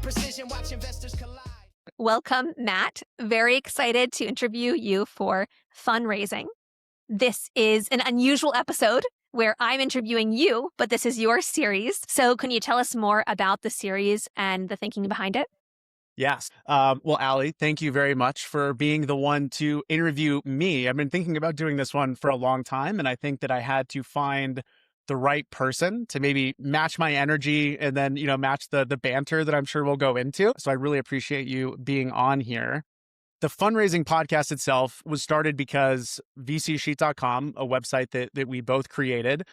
precision, watch investors collide. Welcome, Matt. Very excited to interview you for fundraising. This is an unusual episode where I'm interviewing you, but this is your series. So can you tell us more about the series and the thinking behind it? Yes. Well, Ali, thank you very much for being the one to interview me. I've been thinking about doing this one for a long time, and I think that I had to find the right person to maybe match my energy and then, match the banter that I'm sure we'll go into. So I really appreciate you being on here. The fundraising podcast itself was started because vcsheet.com, a website that we both created,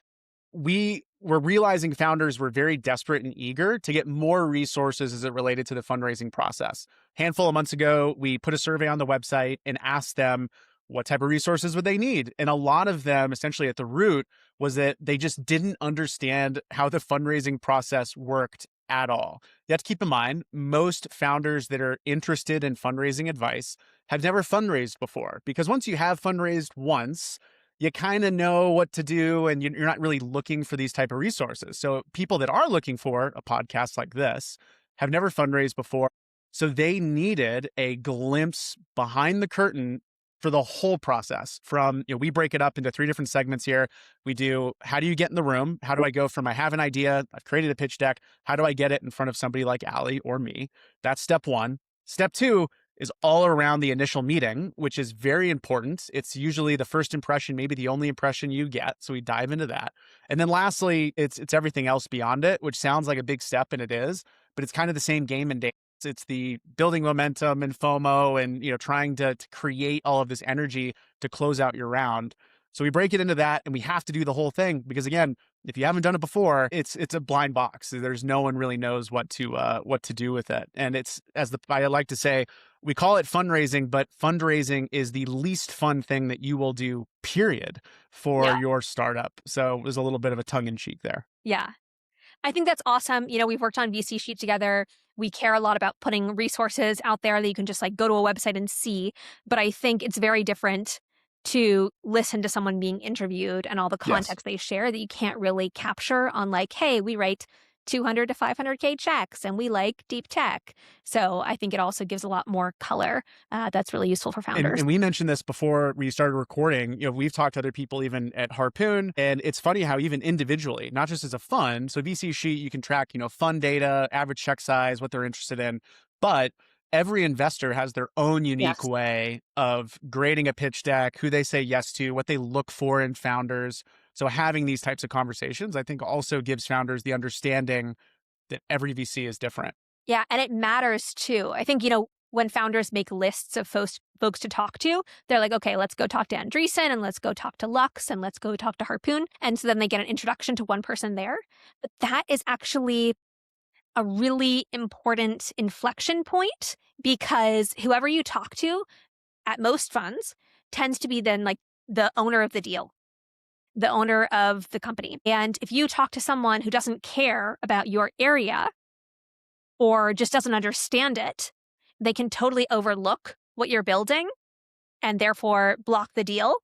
we were realizing founders were very desperate and eager to get more resources as it related to the fundraising process. A handful of months ago, we put a survey on the website and asked them what type of resources would they need. And a lot of them, essentially at the root, was that they just didn't understand how the fundraising process worked at all. You have to keep in mind, most founders that are interested in fundraising advice have never fundraised before, because once you have fundraised once, you kind of know what to do and you're not really looking for these type of resources. So people that are looking for a podcast like this have never fundraised before. So they needed a glimpse behind the curtain for the whole process. From, we break it up into 3 different segments here. We do, how do you get in the room? How do I go from I have an idea, I've created a pitch deck, how do I get it in front of somebody like Ali or me? That's step 1. Step 2 is all around the initial meeting, which is very important. It's usually the first impression, maybe the only impression you get. So we dive into that. And then lastly, it's everything else beyond it, which sounds like a big step, and it is, but it's kind of the same game and dance. It's the building momentum and FOMO and, trying to create all of this energy to close out your round. So we break it into that, and we have to do the whole thing because, again, if you haven't done it before, it's a blind box. There's no one really knows what to do with it. And it's, I like to say, we call it fundraising, but fundraising is the least fun thing that you will do, period, for your startup. So there's a little bit of a tongue in cheek there. Yeah. I think that's awesome. We've worked on VC Sheet together. We care a lot about putting resources out there that you can just go to a website and see. But I think it's very different to listen to someone being interviewed and all the context they share that you can't really capture on hey, we write 200 to 500K checks and we like deep tech. So I think it also gives a lot more color. That's really useful for founders. And we mentioned this before we started recording. We've talked to other people even at Harpoon, and it's funny how even individually, not just as a fund, so VC Sheet, you can track, fund data, average check size, what they're interested in, but every investor has their own unique way of grading a pitch deck, who they say yes to, what they look for in founders. So having these types of conversations, I think, also gives founders the understanding that every VC is different. Yeah, and it matters too. I think, when founders make lists of folks to talk to, they're like, okay, let's go talk to Andreessen and let's go talk to Lux and let's go talk to Harpoon. And so then they get an introduction to one person there. But that is actually a really important inflection point, because whoever you talk to at most funds tends to be then the owner of the deal, the owner of the company. And if you talk to someone who doesn't care about your area or just doesn't understand it, they can totally overlook what you're building and therefore block the deal.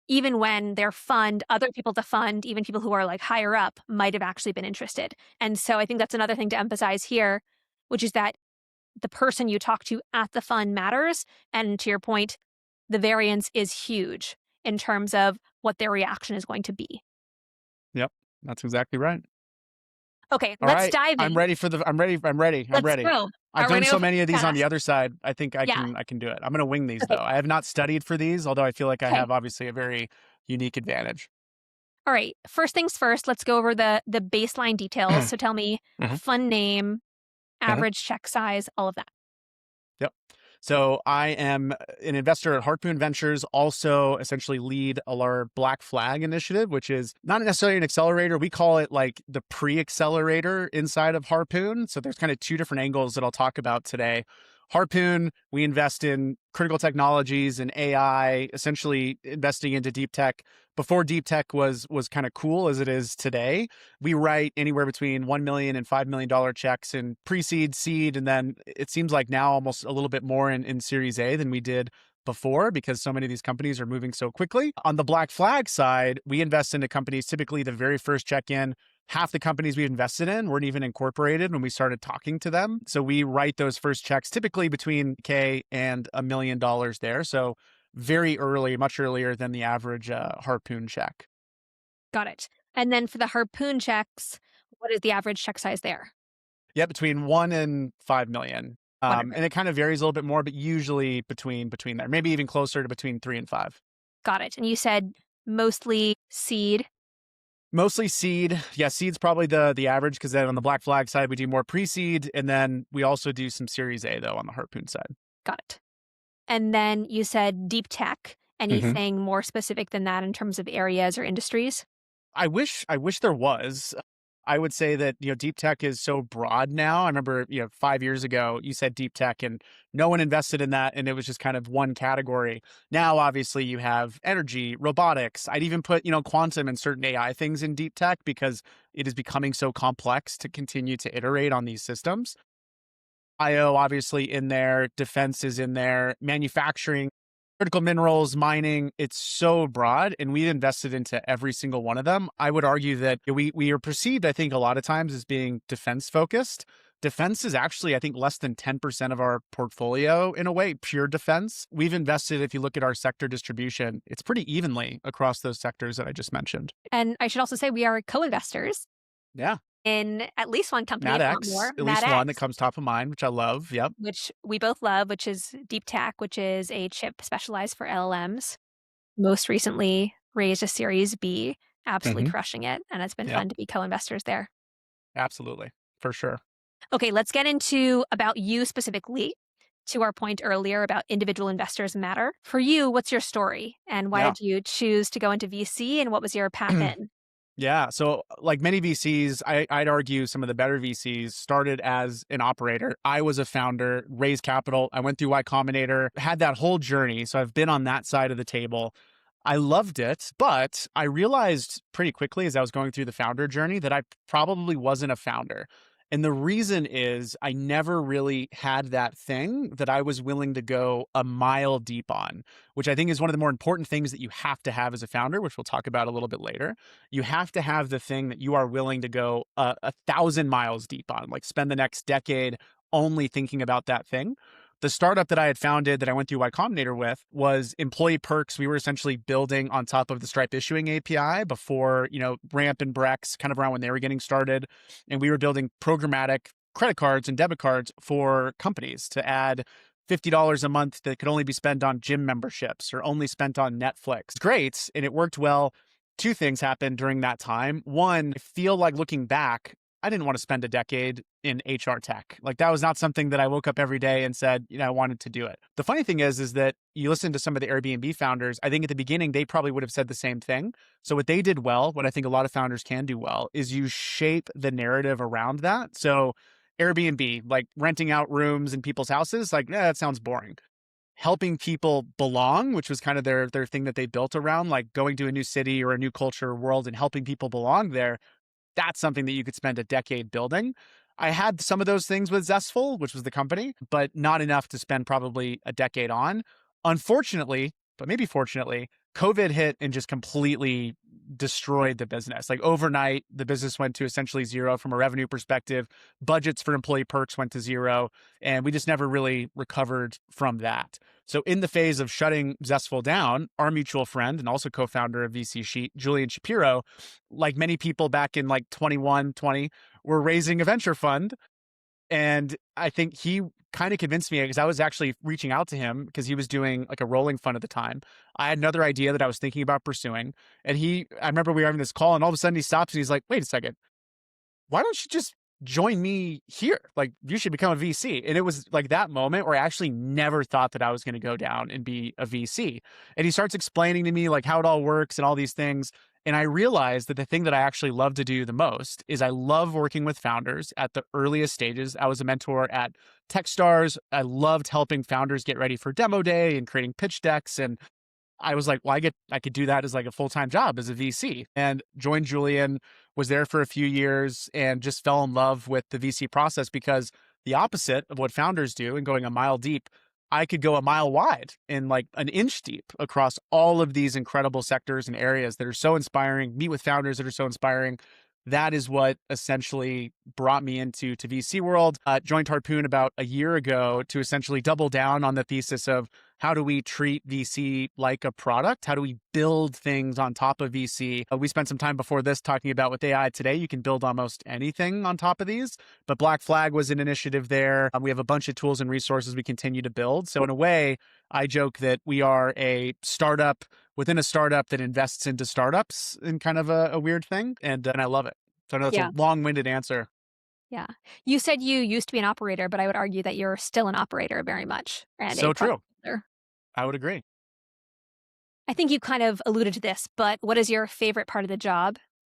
Even when their fund, other people to fund, even people who are higher up, might have actually been interested. And so I think that's another thing to emphasize here, which is that the person you talk to at the fund matters. And to your point, the variance is huge in terms of what their reaction is going to be. Yep, that's exactly right. Okay, let's dive in. I'm ready. Go. I've done so many of these on the other side. I think I can do it. I'm going to wing these though. I have not studied for these, although I feel like I have obviously a very unique advantage. All right. First things first, let's go over the baseline details. So tell me fund name, average check size, all of that. Yep. So I am an investor at Harpoon Ventures, also essentially lead our Black Flag initiative, which is not necessarily an accelerator. We call it the pre-accelerator inside of Harpoon. So there's kind of 2 different angles that I'll talk about today. Harpoon, we invest in critical technologies and AI, essentially investing into deep tech. Before deep tech was kind of cool as it is today, we write anywhere between $1 million and $5 million checks in pre-seed, seed, and then it seems like now almost a little bit more in Series A than we did before, because so many of these companies are moving so quickly. On the Black Flag side, we invest into companies, typically the very first check-in half the companies we invested in weren't even incorporated when we started talking to them. So we write those first checks typically between K and $1 million there. So very early, much earlier than the average Harpoon check. Got it. And then for the Harpoon checks, what is the average check size there? Yeah, between 1 and 5 million. Whatever. And it kind of varies a little bit more, but usually between there, maybe even closer to between 3 and 5. Got it. And you said mostly seed. Mostly seed. Yeah, seed's probably the average, because then on the Black Flag side, we do more pre-seed, and then we also do some Series A, though, on the Harpoon side. Got it. And then you said deep tech. Anything more specific than that in terms of areas or industries? I wish there was. I would say that, deep tech is so broad now. I remember, 5 years ago, you said deep tech and no one invested in that, and it was just kind of one category. Now, obviously, you have energy, robotics. I'd even put, quantum and certain AI things in deep tech, because it is becoming so complex to continue to iterate on these systems. IO obviously in there, defense is in there, manufacturing, critical minerals, mining. It's so broad, and we've invested into every single one of them. I would argue that we are perceived, I think, a lot of times as being defense focused. Defense is actually, I think, less than 10% of our portfolio in a way, pure defense. We've invested, if you look at our sector distribution, it's pretty evenly across those sectors that I just mentioned. And I should also say we are co-investors Yeah. in at least one company, if not MadX, more. at least one that comes top of mind, which I love. Yep. Which we both love, which is Deep Tech, which is a chip specialized for LLMs. Most recently raised a Series B, absolutely crushing it. And it's been Yep. fun to be co-investors there. Absolutely. For sure. Okay, let's get into about you specifically. To our point earlier about individual investors matter. For you, what's your story? And why Yeah. did you choose to go into VC, and what was your path in? Yeah. So, like many VCs, I'd argue some of the better VCs started as an operator. I was a founder, raised capital. I went through Y Combinator, had that whole journey. So, I've been on that side of the table. I loved it, but I realized pretty quickly as I was going through the founder journey that I probably wasn't a founder. And the reason is I never really had that thing that I was willing to go a mile deep on, which I think is one of the more important things that you have to have as a founder, which we'll talk about a little bit later. You have to have the thing that you are willing to go 1,000 miles deep on, like spend the next decade only thinking about that thing. The startup that I had founded that I went through Y Combinator with was Employee Perks. We were essentially building on top of the Stripe issuing API before, Ramp and Brex, kind of around when they were getting started. And we were building programmatic credit cards and debit cards for companies to add $50 a month that could only be spent on gym memberships or only spent on Netflix. Great. And it worked well. Two things happened during that time. One, I feel like looking back, I didn't want to spend a decade in HR tech. Like that was not something that I woke up every day and said, I wanted to do it. The funny thing is that you listen to some of the Airbnb founders, I think at the beginning, they probably would have said the same thing. So what they did well, what I think a lot of founders can do well, is you shape the narrative around that. So Airbnb, like renting out rooms in people's houses, like, that sounds boring. Helping people belong, which was kind of their thing that they built around, like going to a new city or a new culture or world and helping people belong there. That's something that you could spend a decade building. I had some of those things with Zestful, which was the company, but not enough to spend probably a decade on. Unfortunately, but maybe fortunately, COVID hit and just completely destroyed the business. Like overnight, the business went to essentially zero from a revenue perspective. Budgets for Employee Perks went to zero, and we just never really recovered from that. So in the phase of shutting Zestful down, our mutual friend and also co-founder of VC Sheet, Julian Shapiro, like many people back in like 21, 20, were raising a venture fund. And I think he kind of convinced me, because I was actually reaching out to him because he was doing like a rolling fund at the time. I had another idea that I was thinking about pursuing. And I remember we were having this call, and all of a sudden he stops and he's like, wait a second, why don't you just join me here? Like, you should become a VC. And it was like that moment where I actually never thought that I was going to go down and be a VC. And he starts explaining to me like how it all works and all these things. And I realized that the thing that I actually love to do the most is I love working with founders at the earliest stages. I was a mentor at Techstars. I loved helping founders get ready for demo day and creating pitch decks. And I was like, well, I could do that as like a full-time job as a VC, and joined Julian, was there for a few years, and just fell in love with the VC process, because the opposite of what founders do and going a mile deep, I could go a mile wide and like an inch deep across all of these incredible sectors and areas that are so inspiring, meet with founders that are so inspiring. that is what essentially brought me into VC world. Joined Harpoon about a year ago to essentially double down on the thesis of how do we treat VC like a product? How do we build things on top of VC? We spent some time before this talking about with AI today, you can build almost anything on top of these. But Black Flag was an initiative there. We have a bunch of tools and resources we continue to build. So in a way, I joke that we are a startup within a startup that invests into startups in kind of a weird thing. And I love it. So I know it's Yeah. a long-winded answer. Yeah. You said you used to be an operator, but I would argue that you're still an operator very much and a So product true. builder. I would agree. I think you kind of alluded to this, but what is your favorite part of the job?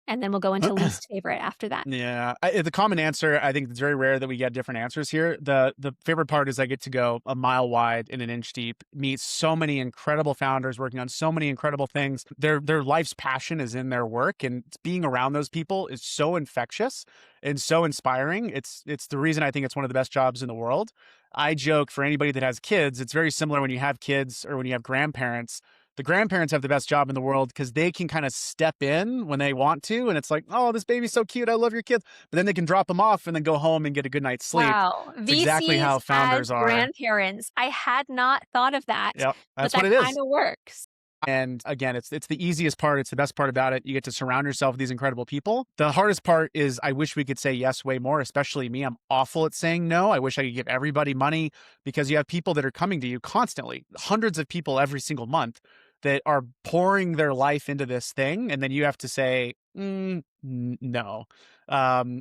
And then we'll go into least favorite after that. Yeah, the common answer, I think it's very rare that we get different answers here. The favorite part is I get to go a mile wide and an inch deep, meet so many incredible founders working on so many incredible things. Their life's passion is in their work, and being around those people is so infectious and so inspiring. It's the reason I think it's one of the best jobs in the world. I joke for anybody that has kids, it's very similar when you have kids or when you have grandparents. The grandparents have the best job in the world because they can kind of step in when they want to. And it's like, oh, this baby's so cute. I love your kids. But then they can drop them off and then go home and get a good night's sleep. Wow. It's exactly VCs how as founders are. grandparents. I had not thought of that, Yep. but That's what that it kind is. of works. And again, it's the easiest part. It's the best part about it. You get to surround yourself with these incredible people. The hardest part is I wish we could say yes way more, especially me. I'm awful at saying no. I wish I could give everybody money because you have people that are coming to you constantly, hundreds of people every single month that are pouring their life into this thing. And then you have to say, no,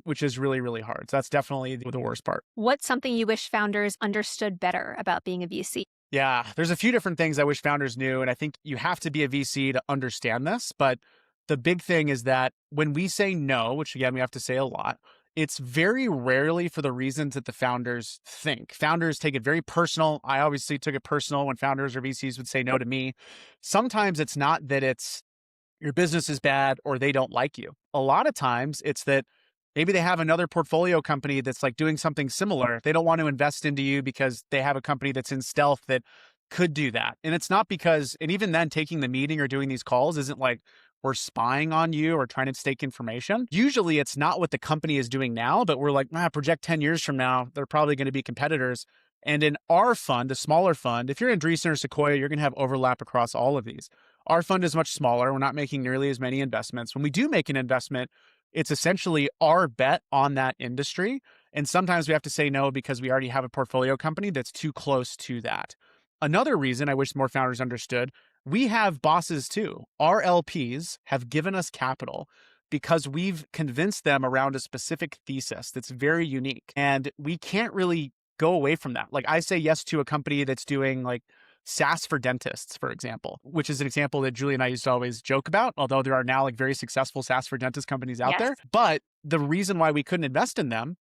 which is really, really hard. So that's definitely the worst part. What's something you wish founders understood better about being a VC? Yeah, there's a few different things I wish founders knew. And I think you have to be a VC to understand this. But the big thing is that when we say no, which again, we have to say a lot, it's very rarely for the reasons that the founders think. Founders take it very personal. I obviously took it personal when founders or VCs would say no to me. Sometimes it's not that it's your business is bad or they don't like you. A lot of times it's that maybe they have another portfolio company that's like doing something similar. They don't want to invest into you because they have a company that's in stealth that could do that. And it's not because, and even then taking the meeting or doing these calls isn't like we're spying on you or trying to stake information. Usually it's not what the company is doing now, but we're like, project 10 years from now, they're probably going to be competitors. And in our fund, a smaller fund, if you're Andreessen or Sequoia, you're going to have overlap across all of these. Our fund is much smaller. We're not making nearly as many investments. When we do make an investment, it's essentially our bet on that industry. And sometimes we have to say no because we already have a portfolio company that's too close to that. Another reason I wish more founders understood, we have bosses too. Our LPs have given us capital because we've convinced them around a specific thesis that's very unique. And we can't really go away from that. Like I say yes to a company that's doing like SaaS for dentists, for example, which is an example that Julie and I used to always joke about, although there are now like very successful SaaS for dentist companies out Yes. there. But the reason why we couldn't invest in them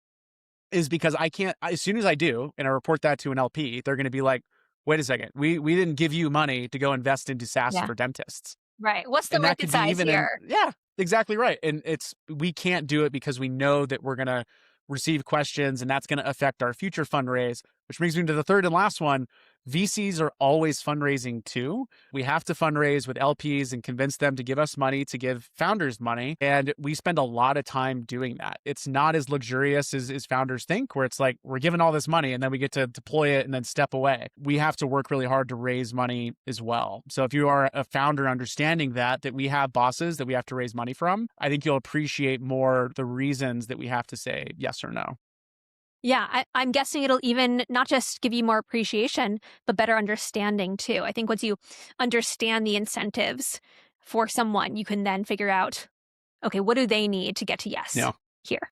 is because I can't, as soon as I do, and I report that to an LP, they're going to be like, wait a second, we didn't give you money to go invest into SaaS Yeah. for dentists. Right. What's the And that market could be size even here? yeah, exactly right. And we can't do it because we know that we're going to receive questions and that's going to affect our future fundraise, which brings me to the third and last one. VCs are always fundraising too. We have to fundraise with LPs and convince them to give us money, to give founders money. And we spend a lot of time doing that. It's not as luxurious as founders think, where it's like we're given all this money and then we get to deploy it and then step away. We have to work really hard to raise money as well. So if you are a founder understanding that we have bosses that we have to raise money from, I think you'll appreciate more the reasons that we have to say yes or no. Yeah, I'm guessing it'll even not just give you more appreciation, but better understanding too. I think once you understand the incentives for someone, you can then figure out, okay, what do they need to get to yes Yeah. here?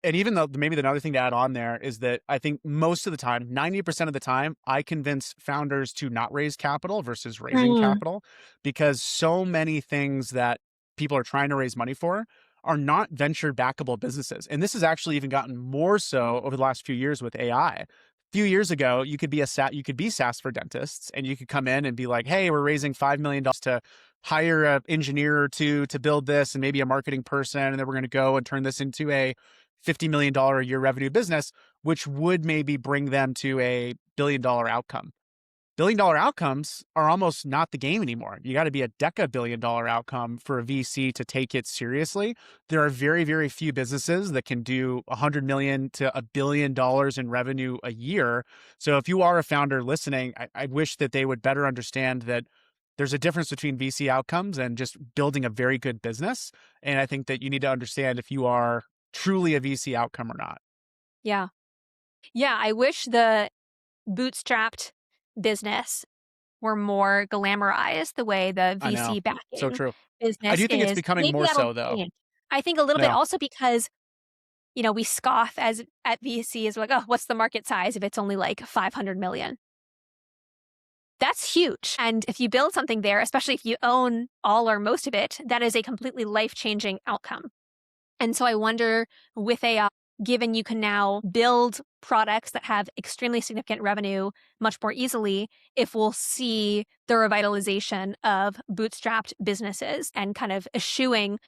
And even though maybe another thing to add on there is that I think most of the time, 90% of the time, I convince founders to not raise capital versus raising capital because so many things that people are trying to raise money for are not venture backable businesses. And this has actually even gotten more so over the last few years with AI. A few years ago, you could be SaaS for dentists and you could come in and be like, hey, we're raising $5 million to hire an engineer or two to build this and maybe a marketing person. And then we're going to go and turn this into a $50 million a year revenue business, which would maybe bring them to a $1 billion outcome. billion-dollar outcomes are almost not the game anymore. You got to be a deca-billion-dollar outcome for a VC to take it seriously. There are very, very few businesses that can do 100 million to $1 billion in revenue a year. So if you are a founder listening, I wish that they would better understand that there's a difference between VC outcomes and just building a very good business. And I think that you need to understand if you are truly a VC outcome or not. Yeah. Yeah. I wish the bootstrapped business were more glamorized the way the I VC know. So backing true. I business do think it's is. becoming Maybe more that'll so, though. change. I think a little bit Yeah. also because, we scoff as at VCs, we're like, oh, what's the market size if it's only like 500 million? That's huge. And if you build something there, especially if you own all or most of it, that is a completely life-changing outcome. And so I wonder with AI, given you can now build products that have extremely significant revenue much more easily, if we'll see the revitalization of bootstrapped businesses and kind of eschewing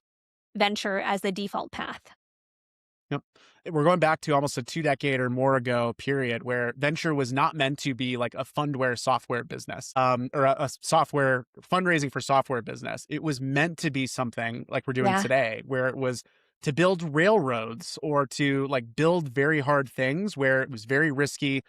venture as the default path. Yep. We're going back to almost a 2 decade or more ago period where venture was not meant to be like a fundware software business, or a software fundraising for software business. It was meant to be something like we're doing Yeah. today, where it was to build railroads or to like build very hard things where it was very risky,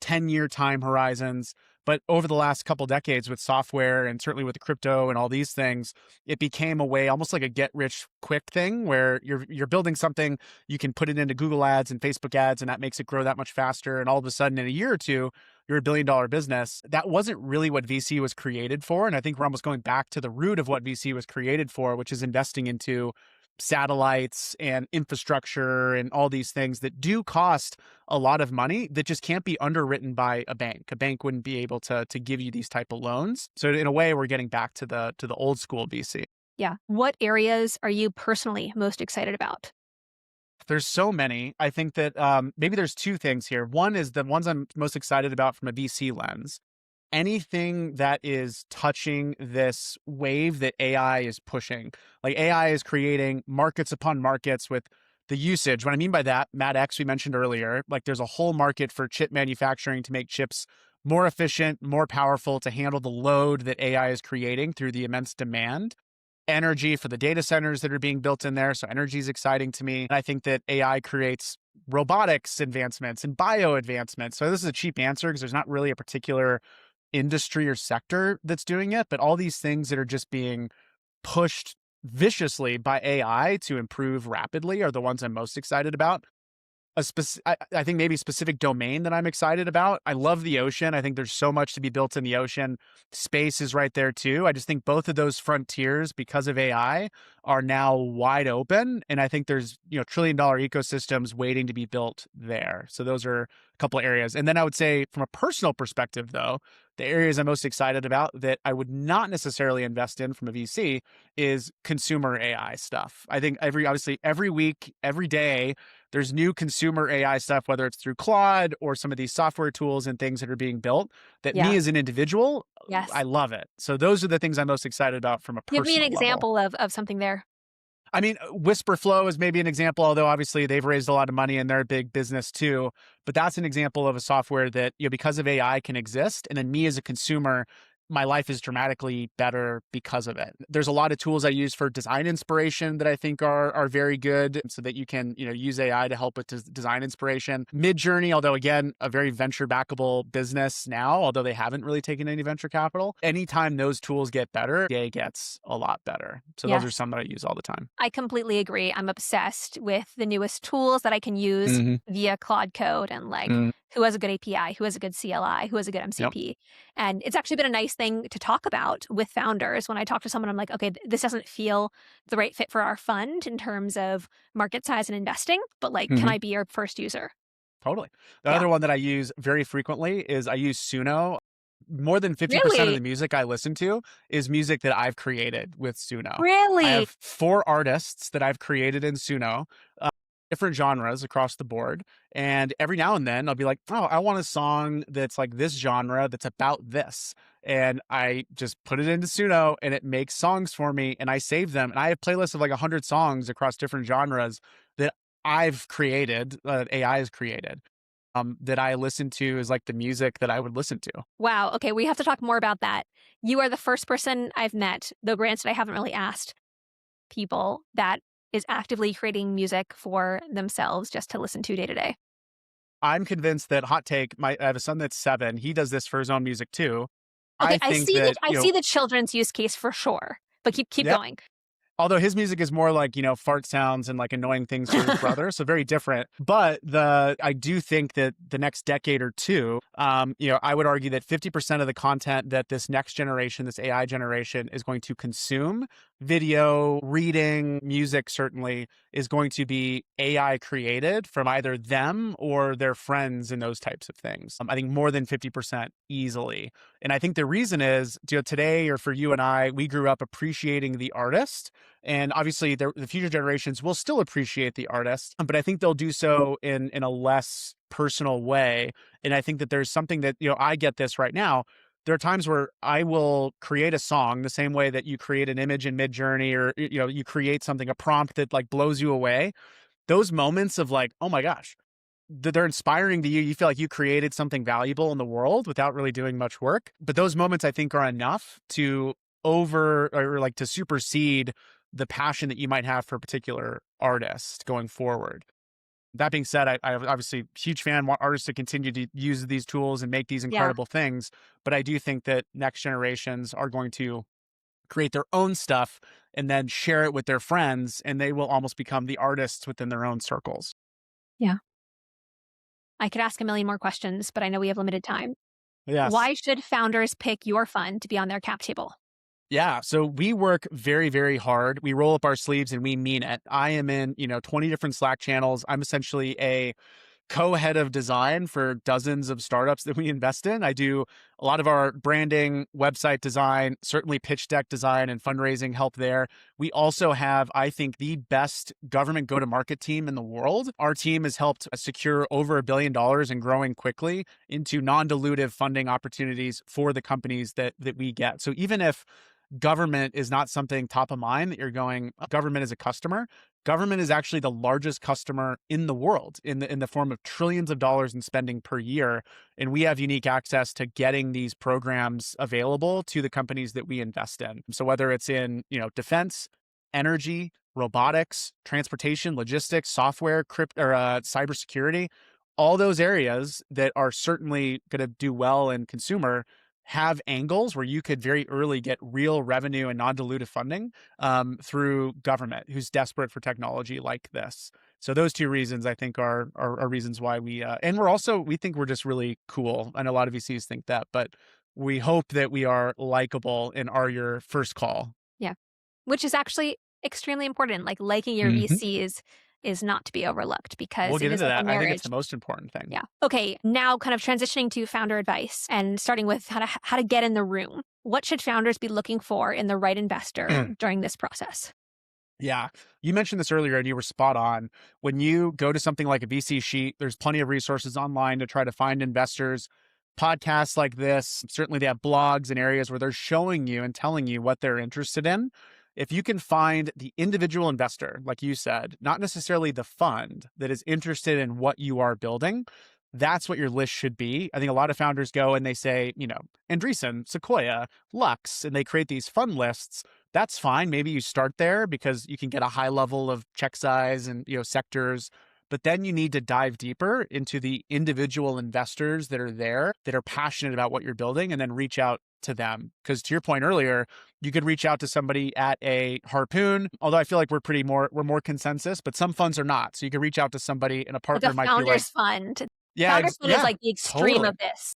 10-year time horizons. But over the last couple decades with software and certainly with the crypto and all these things, it became a way almost like a get rich quick thing where you're building something, you can put it into Google ads and Facebook ads, and that makes it grow that much faster. And all of a sudden in a year or two, you're a billion-dollar business. That wasn't really what VC was created for. And I think we're almost going back to the root of what VC was created for, which is investing into satellites and infrastructure and all these things that do cost a lot of money that just can't be underwritten by a bank. A bank wouldn't be able to give you these type of loans. So in a way, we're getting back to the old school VC. Yeah. What areas are you personally most excited about? There's so many. I think that maybe there's two things here. One is the ones I'm most excited about from a VC lens. Anything that is touching this wave that AI is pushing. Like AI is creating markets upon markets with the usage. What I mean by that, Matt X, we mentioned earlier, like there's a whole market for chip manufacturing to make chips more efficient, more powerful to handle the load that AI is creating through the immense demand. Energy for the data centers that are being built in there. So energy is exciting to me. And I think that AI creates robotics advancements and bio advancements. So this is a cheap answer because there's not really a particular industry or sector that's doing it, but all these things that are just being pushed viciously by AI to improve rapidly are the ones I'm most excited about. I think maybe a specific domain that I'm excited about. I love the ocean. I think there's so much to be built in the ocean. Space is right there too. I just think both of those frontiers, because of AI, are now wide open. And I think there's, trillion-dollar ecosystems waiting to be built there. So those are a couple of areas. And then I would say from a personal perspective, though, the areas I'm most excited about that I would not necessarily invest in from a VC is consumer AI stuff. I think obviously every week, every day, there's new consumer AI stuff, whether it's through Claude or some of these software tools and things that are being built that me Yeah. as an individual, I Yes. love it. So those are the things I'm most excited about from a Give me an personal level. example of something there. I mean, Whisperflow is maybe an example, although obviously they've raised a lot of money and they're a big business too. But that's an example of a software that, because of AI can exist. And then me as a consumer, my life is dramatically better because of it. There's a lot of tools I use for design inspiration that I think are very good so that you can, use AI to help with design inspiration. Midjourney, although again, a very venture backable business now, although they haven't really taken any venture capital. Anytime those tools get better, day gets a lot better. So those are Yes. some that I use all the time. I completely agree. I'm obsessed with the newest tools that I can use Mm-hmm. via Claude Code and like Mm-hmm. who has a good API, who has a good CLI, who has a good Yep. MCP. And it's actually been a nice thing to talk about with founders. When I talk to someone, I'm like, okay, this doesn't feel the right fit for our fund in terms of market size and investing, but like, can Mm-hmm. I be your first user? Totally. The Yeah. other one that I use very frequently is I use Suno. More than 50% of Really? the music I listen to is music that I've created with Suno. I Really? have 4 artists that I've created in Suno, uh, different genres across the board. And every now and then I'll be like, oh, I want a song that's like this genre that's about this. And I just put it into Suno and it makes songs for me and I save them. And I have playlists of like 100 songs across different genres that I've created, AI has created. that I listen to is like the music that I would listen to. Wow. Okay, we have to talk more about that. You are the first person I've met, though granted I haven't really asked people, that is actively creating music for themselves just to listen to day to day. I'm convinced that hot take, I have a son that's 7. He does this for his own music too. Okay, I think that, I see the children's use case for sure, but keep yeah, going. although his music is more like, fart sounds and like annoying things for his brother, so very different. But I do think that the next decade or two, I would argue that 50% of the content that this next generation, this AI generation, is going to consume, video, reading, music certainly, is going to be AI created from either them or their friends and those types of things. I think more than 50% easily. And I think the reason is, today, or for you and I, we grew up appreciating the artist. And obviously, the future generations will still appreciate the artist, but I think they'll do so in a less personal way. And I think that there's something that, I get this right now. There are times where I will create a song the same way that you create an image in Midjourney, or, you create something, a prompt that like blows you away. Those moments of like, oh my gosh, they're inspiring to you. You feel like you created something valuable in the world without really doing much work. But those moments, I think, are enough to like to supersede the passion that you might have for a particular artist going forward. That being said, I'm obviously huge fan, want artists to continue to use these tools and make these Yeah. incredible things. But I do think that next generations are going to create their own stuff and then share it with their friends, and they will almost become the artists within their own circles. Yeah. I could ask a million more questions, but I know we have limited time. Yes. Why should founders pick your fund to be on their cap table? Yeah. So we work very, very hard. We roll up our sleeves and we mean it. I am in, 20 different Slack channels. I'm essentially a co-head of design for dozens of startups that we invest in. I do a lot of our branding, website design, certainly pitch deck design and fundraising help there. We also have, I think, the best government go-to-market team in the world. Our team has helped secure over $1 billion and growing quickly into non-dilutive funding opportunities for the companies that we get. So even if government is not something top of mind that you're going, government is a customer. Government is actually the largest customer in the world in the form of trillions of dollars in spending per year. And we have unique access to getting these programs available to the companies that we invest in. So whether it's in, defense, energy, robotics, transportation, logistics, software, crypto, or cybersecurity, all those areas that are certainly going to do well in consumer have angles where you could very early get real revenue and non-dilutive funding through government who's desperate for technology like this. So those two reasons, I think, are reasons why and we think we're just really cool. And a lot of VCs think that, but we hope that we are likable and are your first call. Yeah. Which is actually extremely important. Like liking your Mhm. VCs is not to be overlooked We'll because get it is into like a that. I think it's marriage. the most important thing. Yeah. Okay. Now, kind of transitioning to founder advice and starting with how to get in the room. What should founders be looking for in the right investor during this process? Yeah. You mentioned this earlier and you were spot on. When you go to something like a VC sheet, there's plenty of resources online to try to find investors. Podcasts like this, certainly they have blogs and areas where they're showing you and telling you what they're interested in. If you can find the individual investor, like you said, not necessarily the fund that is interested in what you are building, that's what your list should be. I think a lot of founders go and they say, Andreessen, Sequoia, Lux, and they create these fund lists. That's fine. Maybe you start there because you can get a high level of check size and, sectors. But then you need to dive deeper into the individual investors that are there, that are passionate about what you're building, and then reach out to them. Because to your point earlier, you could reach out to somebody at a Harpoon, although I feel like we're more consensus, but some funds are not. So you can reach out to somebody and a Like a partner might be like, founders fund. yeah, Founders fund is yeah, like the extreme totally. of this.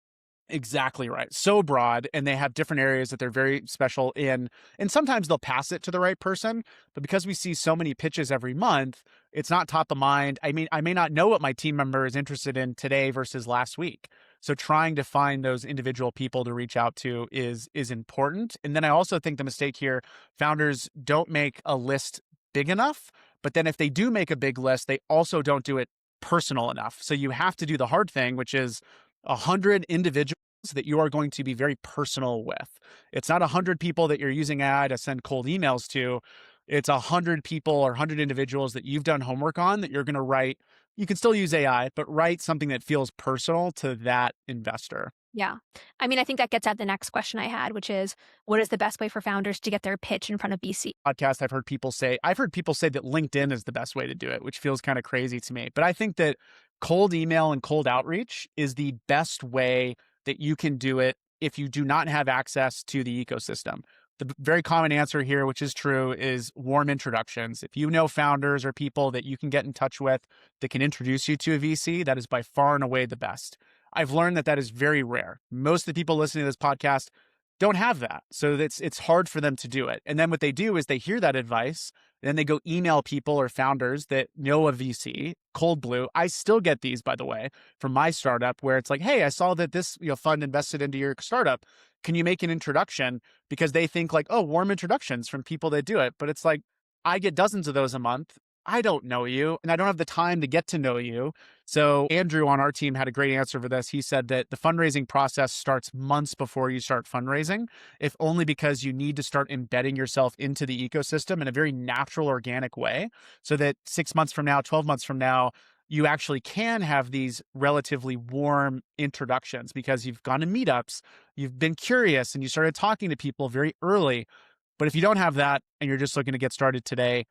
Exactly right. So broad, and they have different areas that they're very special in. And sometimes they'll pass it to the right person, but because we see so many pitches every month, it's not top of mind. I mean, I may not know what my team member is interested in today versus last week. So trying to find those individual people to reach out to is important. And then I also think the mistake here, founders don't make a list big enough, but then if they do make a big list, they also don't do it personal enough. So you have to do the hard thing, which is 100 individuals that you are going to be very personal with. It's not 100 people that you're using AI to send cold emails to. It's 100 people or 100 individuals that you've done homework on that you're going to write You can still use AI, but write something that feels personal to that investor. Yeah. I mean, I think that gets at the next question I had, which is what is the best way for founders to get their pitch in front of VC? Podcast, I've heard people say that LinkedIn is the best way to do it, which feels kind of crazy to me. But I think that cold email and cold outreach is the best way that you can do it if you do not have access to the ecosystem. The very common answer here, which is true, is warm introductions. If you know founders or people that you can get in touch with that can introduce you to a VC, that is by far and away the best. I've learned that that is very rare. Most of the people listening to this podcast don't have that. So it's hard for them to do it. And then what they do is they hear that advice, then they go email people or founders that know a VC, cold blue. I still get these, by the way, from my startup where it's like, hey, I saw that this fund invested into your startup. Can you make an introduction? Because they think like, oh, warm introductions from people that do it. But it's like, I get dozens of those a month. I don't know you and I don't have the time to get to know you. So Andrew on our team had a great answer for this. He said that the fundraising process starts months before you start fundraising, if only because you need to start embedding yourself into the ecosystem in a very natural, organic way so that 6 months from now, 12 months from now, you actually can have these relatively warm introductions because you've gone to meetups, you've been curious and you started talking to people very early. But if you don't have that and you're just looking to get started today,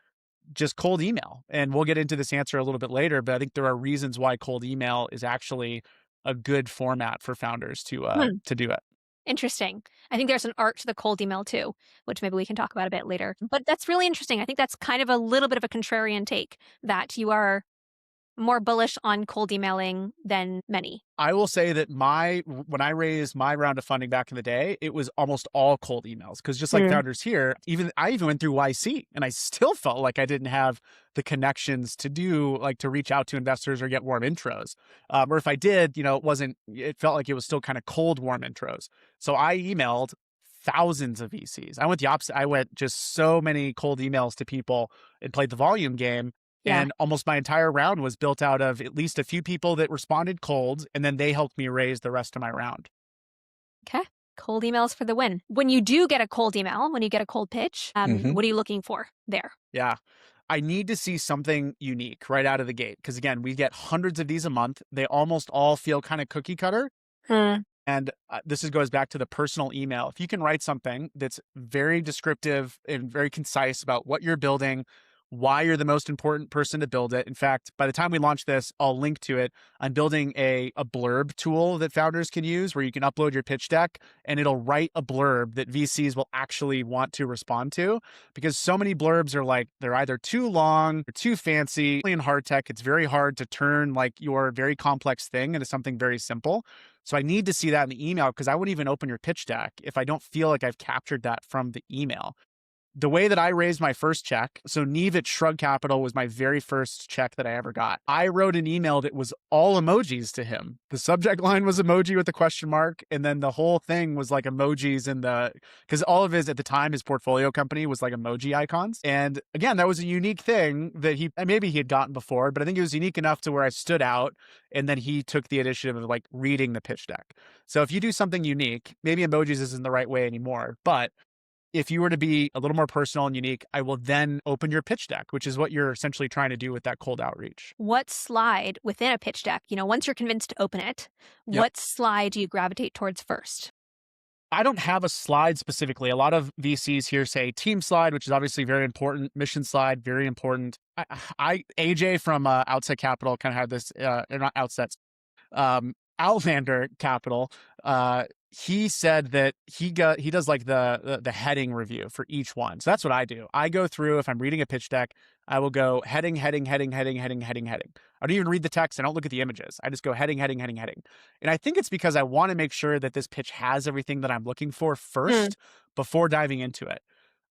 just cold email. And we'll get into this answer a little bit later, but I think there are reasons why cold email is actually a good format for founders to do it. Interesting. I think there's an art to the cold email too, which maybe we can talk about a bit later. But that's really interesting. I think that's kind of a little bit of a contrarian take that you are more bullish on cold emailing than many. I will say that when I raised my round of funding back in the day, it was almost all cold emails because just like founders here, I even went through YC and I still felt like I didn't have the connections to reach out to investors or get warm intros. Or if I did, it felt like it was still kind of cold warm intros. So I emailed thousands of VCs. I went the opposite. I went just so many cold emails to people and played the volume game. Yeah. And almost my entire round was built out of at least a few people that responded cold, and then they helped me raise the rest of my round. Okay. Cold emails for the win. When you do get a cold email, when you get a cold pitch, what are you looking for there? Yeah. I need to see something unique right out of the gate. Because again, we get hundreds of these a month. They almost all feel kind of cookie cutter. And this goes back to the personal email. If you can write something that's very descriptive and very concise about what you're building, why you're the most important person to build it. In fact, by the time we launch this, I'll link to it. I'm building a blurb tool that founders can use where you can upload your pitch deck and it'll write a blurb that VCs will actually want to respond to, because so many blurbs are like, they're either too long or too fancy. In hard tech, it's very hard to turn like your very complex thing into something very simple. So I need to see that in the email because I wouldn't even open your pitch deck if I don't feel like I've captured that from the email. The way that I raised my first check, so Neve at Shrug Capital was my very first check that I ever got. I wrote an email that was all emojis to him. The subject line was emoji with a question mark, and then the whole thing was like emojis because all of his, at the time, his portfolio company was like emoji icons. And again, that was a unique thing that maybe he had gotten before, but I think it was unique enough to where I stood out, and then he took the initiative of like reading the pitch deck. So if you do something unique, maybe emojis isn't the right way anymore, but if you were to be a little more personal and unique, I will then open your pitch deck, which is what you're essentially trying to do with that cold outreach. What slide within a pitch deck, once you're convinced to open it, what slide do you gravitate towards first? I don't have a slide specifically. A lot of VCs here say team slide, which is obviously very important. Mission slide, very important. AJ from Outset Capital kind of had this, not Outset, Outlander Capital. He said that he does like the heading review for each one. So that's what I do. I go through, if I'm reading a pitch deck, I will go heading, heading, heading, heading, heading, heading, heading. I don't even read the text. I don't look at the images. I just go heading, heading, heading, heading. And I think it's because I want to make sure that this pitch has everything that I'm looking for first before diving into it.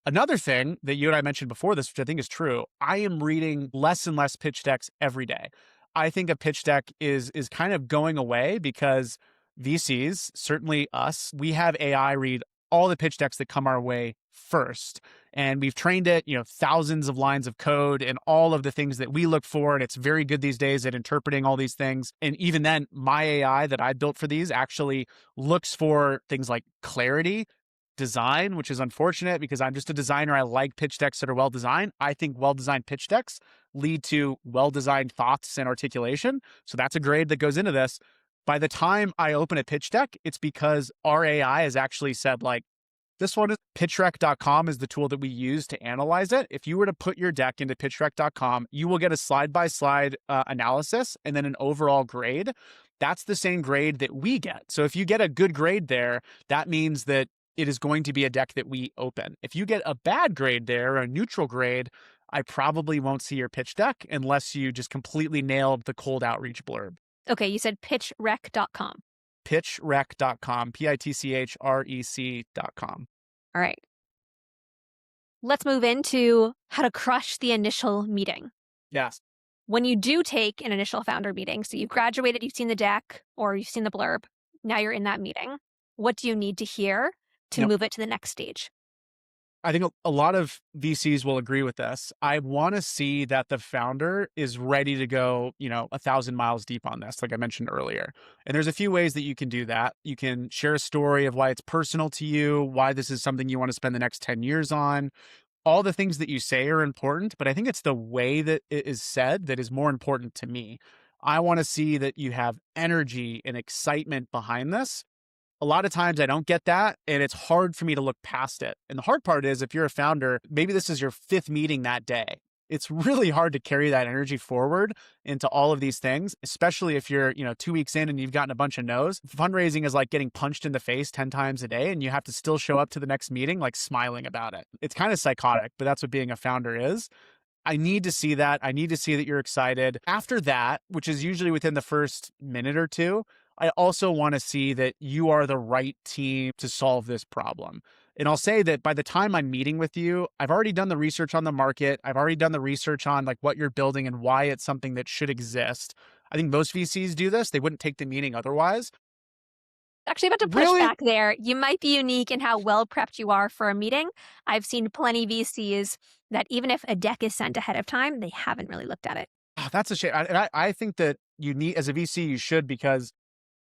Another thing that you and I mentioned before this, which I think is true, I am reading less and less pitch decks every day. I think a pitch deck is kind of going away because VCs, certainly us, we have AI read all the pitch decks that come our way first. And we've trained it, thousands of lines of code and all of the things that we look for. And it's very good these days at interpreting all these things. And even then, my AI that I built for these actually looks for things like clarity, design, which is unfortunate because I'm just a designer. I like pitch decks that are well designed. I think well designed pitch decks lead to well-designed thoughts and articulation. So that's a grade that goes into this. By the time I open a pitch deck, it's because our AI has actually said, like, this one is pitchrec.com is the tool that we use to analyze it. If you were to put your deck into pitchrec.com, you will get a slide-by-slide analysis and then an overall grade. That's the same grade that we get. So if you get a good grade there, that means that it is going to be a deck that we open. If you get a bad grade there, a neutral grade, I probably won't see your pitch deck unless you just completely nailed the cold outreach blurb. Okay, you said pitchrec.com. Pitchrec.com, pitchrec.com. All right. Let's move into how to crush the initial meeting. Yes. When you do take an initial founder meeting, so you've graduated, you've seen the deck, or you've seen the blurb, now you're in that meeting. What do you need to hear to move it to the next stage? I think a lot of VCs will agree with this. I want to see that the founder is ready to go, 1,000 miles deep on this, like I mentioned earlier. And there's a few ways that you can do that. You can share a story of why it's personal to you, why this is something you want to spend the next 10 years on. All the things that you say are important, but I think it's the way that it is said that is more important to me. I want to see that you have energy and excitement behind this. A lot of times I don't get that, and it's hard for me to look past it. And the hard part is, if you're a founder, maybe this is your 5th meeting that day. It's really hard to carry that energy forward into all of these things, especially if you're, 2 weeks in and you've gotten a bunch of no's. Fundraising is like getting punched in the face 10 times a day, and you have to still show up to the next meeting like smiling about it. It's kind of psychotic, but that's what being a founder is. I need to see that. I need to see that you're excited. After that, which is usually within the first minute or two, I also want to see that you are the right team to solve this problem. And I'll say that by the time I'm meeting with you, I've already done the research on the market. I've already done the research on like what you're building and why it's something that should exist. I think most VCs do this. They wouldn't take the meeting otherwise. Actually, about to push back there. You might be unique in how well prepped you are for a meeting. I've seen plenty VCs that even if a deck is sent ahead of time, they haven't really looked at it. Oh, that's a shame. I think that you need, as a VC, you should, because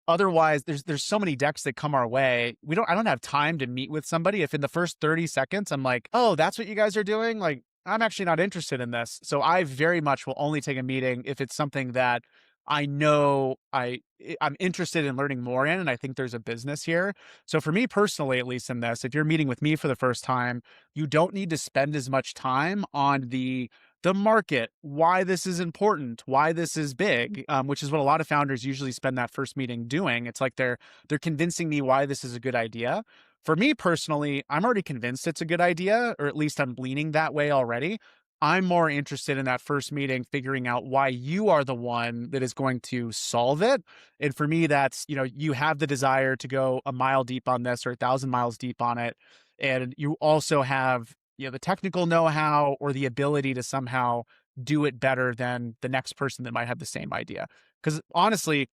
otherwise there's so many decks that come our way. I don't have time to meet with somebody if in the first 30 seconds I'm like, oh, that's what you guys are doing? Like, I'm actually not interested in this. So I very much will only take a meeting if it's something that I know I'm interested in learning more in, and I think there's a business here. So for me personally, at least in this, if you're meeting with me for the first time, you don't need to spend as much time on the market, why this is important, why this is big, which is what a lot of founders usually spend that first meeting doing. It's like they're convincing me why this is a good idea. For me personally, I'm already convinced it's a good idea, or at least I'm leaning that way already. I'm more interested in that first meeting, figuring out why you are the one that is going to solve it. And for me, that's, you have the desire to go a mile deep on this or 1,000 miles deep on it. And you also have, the technical know-how or the ability to somehow do it better than the next person that might have the same idea. Because honestly,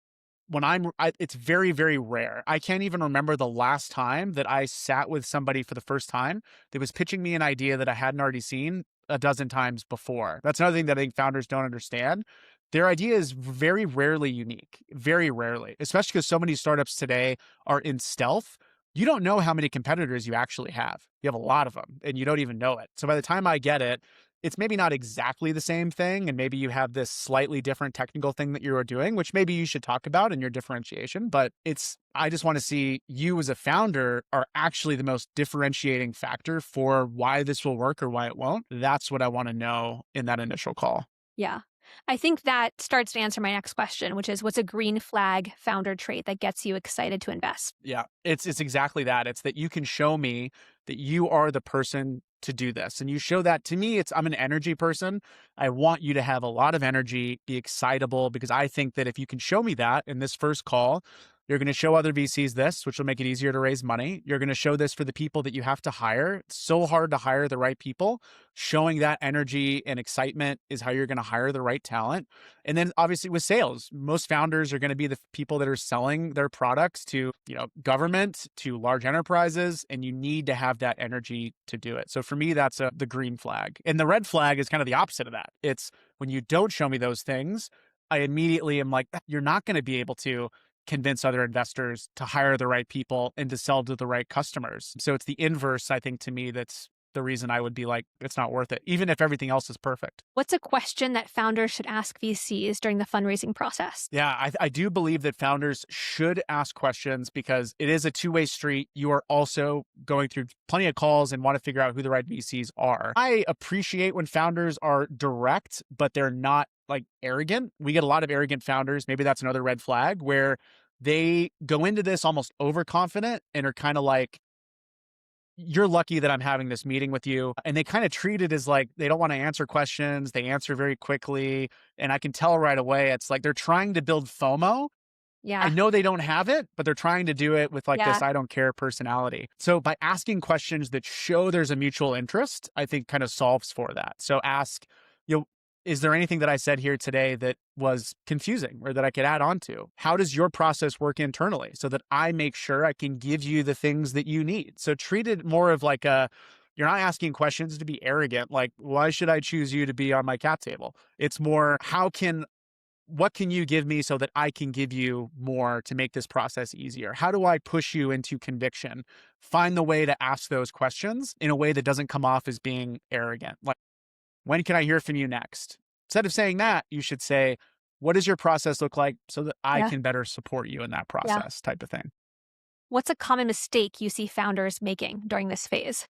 it's very, very rare. I can't even remember the last time that I sat with somebody for the first time that was pitching me an idea that I hadn't already seen a dozen times before. That's another thing that I think founders don't understand. Their idea is very rarely unique, very rarely, especially because so many startups today are in stealth. You don't know how many competitors you actually have. You have a lot of them and you don't even know it. So by the time I get it, it's maybe not exactly the same thing. And maybe you have this slightly different technical thing that you are doing, which maybe you should talk about in your differentiation. But I just want to see you as a founder are actually the most differentiating factor for why this will work or why it won't. That's what I want to know in that initial call. Yeah. I think that starts to answer my next question, which is what's a green flag founder trait that gets you excited to invest? Yeah, it's exactly that. It's that you can show me that you are the person to do this. And you show that to me. I'm an energy person. I want you to have a lot of energy, be excitable, because I think that if you can show me that in this first call, you're going to show other VCs this, which will make it easier to raise money. You're going to show this for the people that you have to hire. It's so hard to hire the right people. Showing that energy and excitement is how you're going to hire the right talent. And then obviously with sales, most founders are going to be the people that are selling their products to, government, to large enterprises, and you need to have that energy to do it. So for me, that's the green flag. And the red flag is kind of the opposite of that. It's when you don't show me those things, I immediately am like, you're not going to be able to convince other investors to hire the right people and to sell to the right customers. So it's the inverse, I think, to me, that's the reason I would be like, it's not worth it, even if everything else is perfect. What's a question that founders should ask VCs during the fundraising process? Yeah, I do believe that founders should ask questions because it is a two-way street. You are also going through plenty of calls and want to figure out who the right VCs are. I appreciate when founders are direct, but they're not like arrogant. We get a lot of arrogant founders. Maybe that's another red flag where they go into this almost overconfident and are kind of like, you're lucky that I'm having this meeting with you. And they kind of treat it as like they don't want to answer questions. They answer very quickly. And I can tell right away, it's like they're trying to build FOMO. I Yeah. know they don't have it, but they're trying to do it with like Yeah. this I don't care personality. So by asking questions that show there's a mutual interest, I think kind of solves for that. So ask, you know, is there anything that I said here today that was confusing or that I could add on to? How does your process work internally so that I make sure I can give you the things that you need? So treat it more of like a, you're not asking questions to be arrogant, like, why should I choose you to be on my cap table? It's more, what can you give me so that I can give you more to make this process easier? How do I push you into conviction? Find the way to ask those questions in a way that doesn't come off as being arrogant. Like, when can I hear from you next? Instead of saying that, you should say, what does your process look like so that I Yeah. can better support you in that Yeah. process type of thing. What's a common mistake you see founders making during this phase?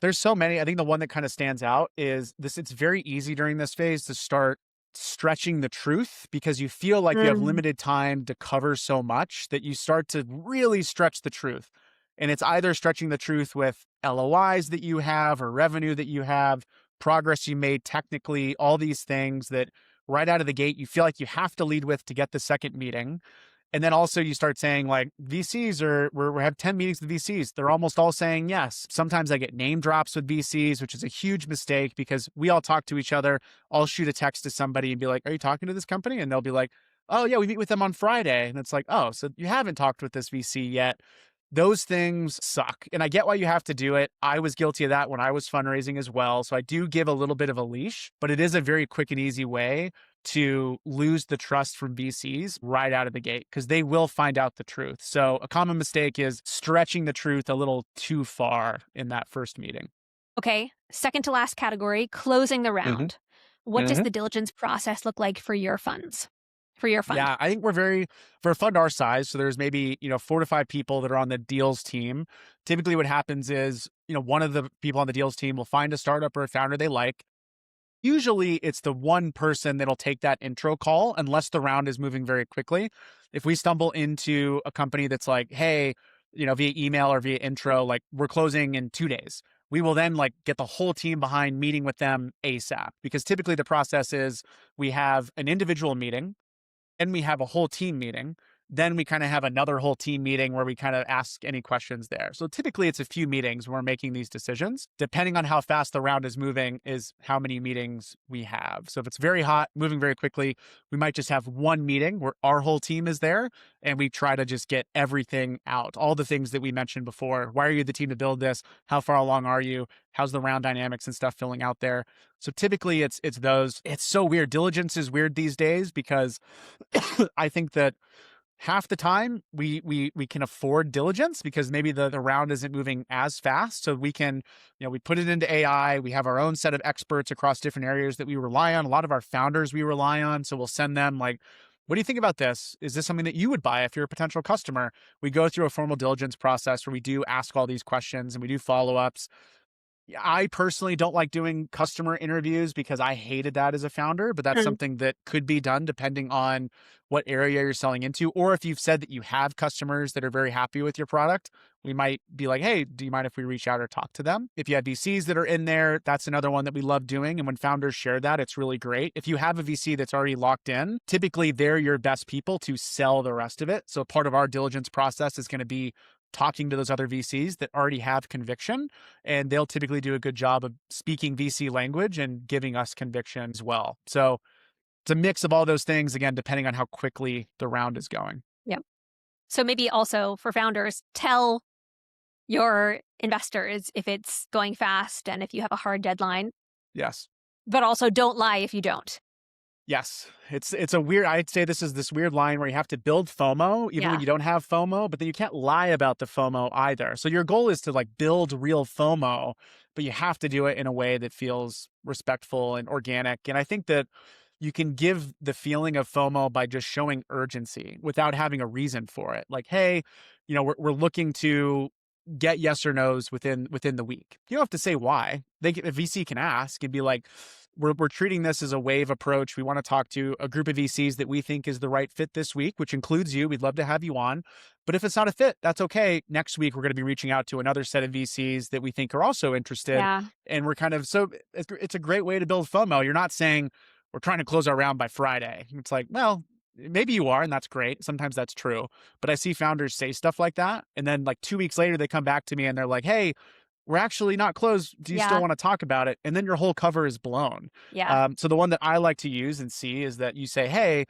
There's so many. I think the one that kind of stands out is this. It's very easy during this phase to start stretching the truth because you feel like you have Mm. limited time to cover so much that you start to really stretch the truth. And it's either stretching the truth with LOIs that you have or revenue that you have, progress you made technically, all these things that right out of the gate, you feel like you have to lead with to get the second meeting. And then also you start saying like VCs we have 10 meetings with VCs. They're almost all saying yes. Sometimes I get name drops with VCs, which is a huge mistake because we all talk to each other. I'll shoot a text to somebody and be like, are you talking to this company? And they'll be like, oh yeah, we meet with them on Friday. And it's like, oh, so you haven't talked with this VC yet. Those things suck. And I get why you have to do it. I was guilty of that when I was fundraising as well. So I do give a little bit of a leash, but it is a very quick and easy way to lose the trust from VCs right out of the gate because they will find out the truth. So a common mistake is stretching the truth a little too far in that first meeting. Okay. Second to last category, closing the hmm round. What does hmm the diligence process look like for your funds? For your fund? Yeah, I think for a fund our size, so there's maybe, 4 to 5 people that are on the deals team. Typically what happens is, one of the people on the deals team will find a startup or a founder they like. Usually it's the one person that'll take that intro call unless the round is moving very quickly. If we stumble into a company that's like, hey, via email or via intro, like we're closing in 2 days, we will then like get the whole team behind meeting with them ASAP because typically the process is we have an individual meeting and we have a whole team meeting. Then we kind of have another whole team meeting where we kind of ask any questions there. So typically it's a few meetings when we're making these decisions. Depending on how fast the round is moving is how many meetings we have. So if it's very hot, moving very quickly, we might just have one meeting where our whole team is there and we try to just get everything out. All the things that we mentioned before. Why are you the team to build this? How far along are you? How's the round dynamics and stuff filling out there? So typically it's those. It's so weird. Diligence is weird these days because I think that half the time we can afford diligence because maybe the round isn't moving as fast. So we can, we put it into AI. We have our own set of experts across different areas that we rely on. A lot of our founders we rely on. So we'll send them like, what do you think about this? Is this something that you would buy if you're a potential customer? We go through a formal diligence process where we do ask all these questions and we do follow-ups. I personally don't like doing customer interviews because I hated that as a founder, but that's Mm. something that could be done depending on what area you're selling into. Or if you've said that you have customers that are very happy with your product, we might be like, hey, do you mind if we reach out or talk to them? If you have VCs that are in there, that's another one that we love doing. And when founders share that, it's really great. If you have a VC that's already locked in, typically they're your best people to sell the rest of it. So part of our diligence process is going to be talking to those other VCs that already have conviction, and they'll typically do a good job of speaking VC language and giving us conviction as well. So it's a mix of all those things, again, depending on how quickly the round is going. Yep. So maybe also for founders, tell your investors if it's going fast and if you have a hard deadline, Yes. but also don't lie if you don't. Yes, it's a weird. I'd say this is this weird line where you have to build FOMO even when Yeah. you don't have FOMO, but then you can't lie about the FOMO either. So your goal is to like build real FOMO, but you have to do it in a way that feels respectful and organic. And I think that you can give the feeling of FOMO by just showing urgency without having a reason for it. Like, hey, we're looking to get yes or no's within the week. You don't have to say why. A VC can ask and be like, we're treating this as a wave approach. We want to talk to a group of VCs that we think is the right fit this week, which includes you. We'd love to have you on. But if it's not a fit, that's okay. Next week, we're going to be reaching out to another set of VCs that we think are also interested. Yeah. And we're kind of, so it's a great way to build FOMO. You're not saying we're trying to close our round by Friday. It's like, well, maybe you are, and that's great. Sometimes that's true. But I see founders say stuff like that. And then like 2 weeks later, they come back to me and they're like, hey, we're actually not closed. Do you still Yeah. want to talk about it? And then your whole cover is blown. Yeah. So the one that I like to use and see is that you say, hey,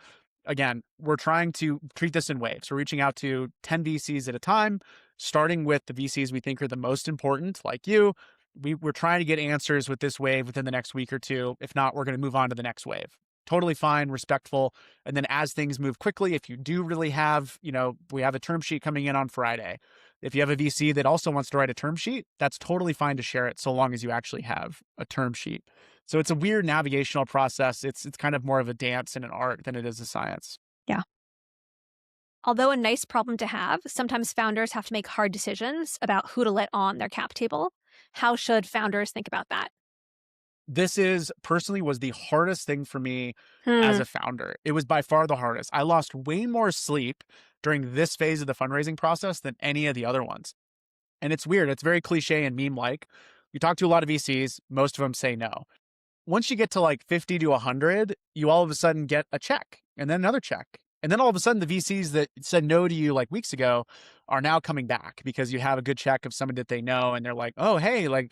again, we're trying to treat this in waves. We're reaching out to 10 VCs at a time, starting with the VCs we think are the most important, like you. We're trying to get answers with this wave within the next week or two. If not, we're going to move on to the next wave. Totally fine, respectful. And then as things move quickly, if you do really have, we have a term sheet coming in on Friday. If you have a VC that also wants to write a term sheet, that's totally fine to share it so long as you actually have a term sheet. So it's a weird navigational process. It's kind of more of a dance and an art than it is a science. Yeah. Although a nice problem to have, sometimes founders have to make hard decisions about who to let on their cap table. How should founders think about that? This personally was the hardest thing for me as Hmm. a founder. It was by far the hardest. I lost way more sleep during this phase of the fundraising process than any of the other ones. And it's weird. It's very cliche and meme like. You talk to a lot of VCs, most of them say no. Once you get to like 50 to 100, you all of a sudden get a check and then another check. And then all of a sudden, the VCs that said no to you like weeks ago are now coming back because you have a good check of somebody that they know. And they're like, oh, hey, like,